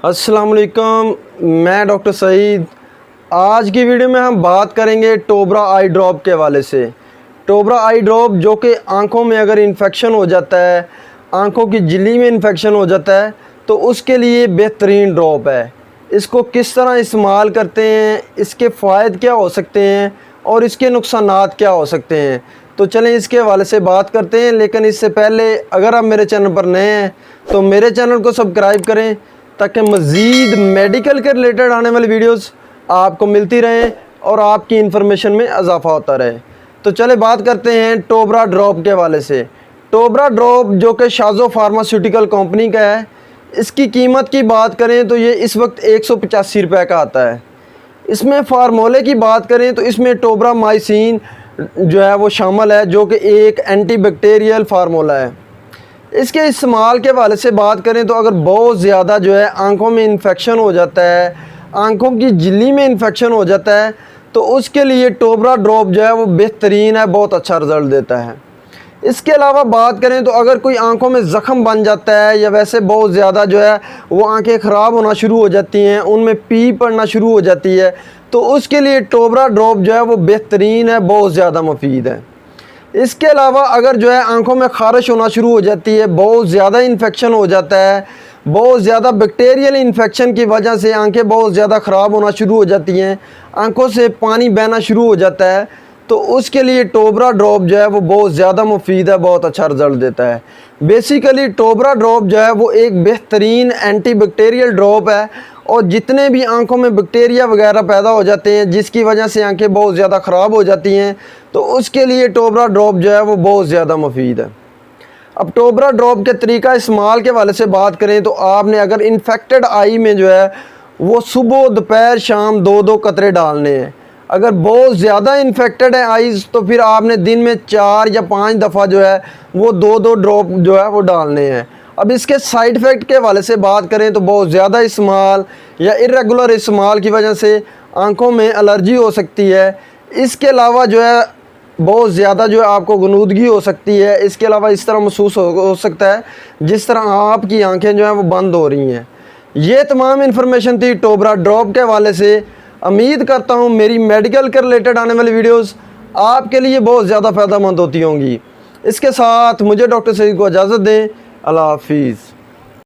अस्सलाम वालेकुम, मैं डॉक्टर सईद। आज की वीडियो में हम बात करेंगे टोबरा आई ड्रॉप के हवाले से। टोबरा आई ड्रॉप जो कि आँखों में अगर इन्फेक्शन हो जाता है, आँखों की झिल्ली में इन्फेक्शन हो जाता है तो उसके लिए बेहतरीन ड्रॉप है। इसको किस तरह इस्तेमाल करते हैं, इसके फ़ायदे क्या हो सकते हैं और इसके नुकसानात क्या हो सकते हैं, तो चलें इसके हवाले से बात करते हैं। लेकिन इससे पहले अगर आप मेरे चैनल पर नए हैं तो मेरे चैनल को सब्सक्राइब करें ताकि मज़ीद मेडिकल के रिलेटेड आने वाली वीडियोस आपको मिलती रहें और आपकी इन्फॉर्मेशन में इजाफ़ा होता रहे। तो चले बात करते हैं टोबरा ड्रॉप के हवाले से। टोबरा ड्रॉप जो कि शाज़ो फार्मास्यूटिकल कंपनी का है, इसकी कीमत की बात करें तो ये इस वक्त 185 रुपये का आता है। इसमें फार्मूले की बात करें तो इसमें टोबरा माइसिन जो है वो शामिल है, जो कि एक एंटीबैक्टीरियल फार्मूला है। इसके इस्तेमाल के हवाले से बात करें तो अगर बहुत ज़्यादा जो है आँखों में इन्फेक्शन हो जाता है, आँखों की झिल्ली में इन्फेक्शन हो जाता है, तो उसके लिए टोबरा ड्रॉप जो है वो बेहतरीन है, बहुत अच्छा रिज़ल्ट देता है। इसके अलावा बात करें तो अगर कोई आंखों में ज़ख़म बन जाता है या वैसे बहुत ज़्यादा जो है वो आंखें ख़राब होना शुरू हो जाती हैं, उनमें पी पड़ना शुरू हो जाती है, तो उसके लिए टोबरा ड्रॉप जो है वो बेहतरीन है, बहुत ज़्यादा मुफीद है। इसके अलावा अगर जो है आंखों में ख़ारिश होना शुरू हो जाती है, बहुत ज़्यादा इन्फेक्शन हो जाता है, बहुत ज़्यादा बैक्टीरियल इन्फेक्शन की वजह से आंखें बहुत ज़्यादा ख़राब होना शुरू हो जाती हैं, आंखों से पानी बहना शुरू हो जाता है, तो उसके लिए टोबरा ड्रॉप जो है वो बहुत ज़्यादा मुफीद है, बहुत अच्छा रिज़ल्ट देता है। बेसिकली टोबरा ड्रॉप जो है वो एक बेहतरीन एंटीबैक्टीरियल ड्रॉप है और जितने भी आंखों में बैक्टीरिया वगैरह पैदा हो जाते हैं जिसकी वजह से आंखें बहुत ज़्यादा ख़राब हो जाती हैं, तो उसके लिए टोबरा ड्रॉप जो है वो बहुत ज़्यादा मुफीद है। अब टोबरा ड्रॉप के तरीका इस्तेमाल के वाले से बात करें तो आपने अगर इन्फेक्टेड आई में जो है वो सुबह दोपहर शाम 2-2 कतरे डालने हैं। अगर बहुत ज़्यादा इन्फेक्टेड है आइज़ तो फिर आपने दिन में 4 या 5 दफ़ा जो है वो 2-2 ड्रॉप जो है वो डालने हैं। अब इसके साइड इफ़ेक्ट के हवाले से बात करें तो बहुत ज़्यादा इस्तेमाल या इरेगुलर इस्तेमाल की वजह से आँखों में एलर्जी हो सकती है। इसके अलावा जो है बहुत ज़्यादा जो है आपको गनूदगी हो सकती है। इसके अलावा इस तरह महसूस हो सकता है जिस तरह आपकी आँखें जो हैं वो बंद हो रही हैं। ये तमाम इन्फॉर्मेशन थी टोबरा ड्रॉप के हवाले से। उम्मीद करता हूँ मेरी मेडिकल के रिलेटेड आने वाली वीडियोस आपके लिए बहुत ज़्यादा फ़ायदेमंद होती होंगी। इसके साथ मुझे डॉक्टर सईद को इजाज़त दें। अल्लाह हाफिज़।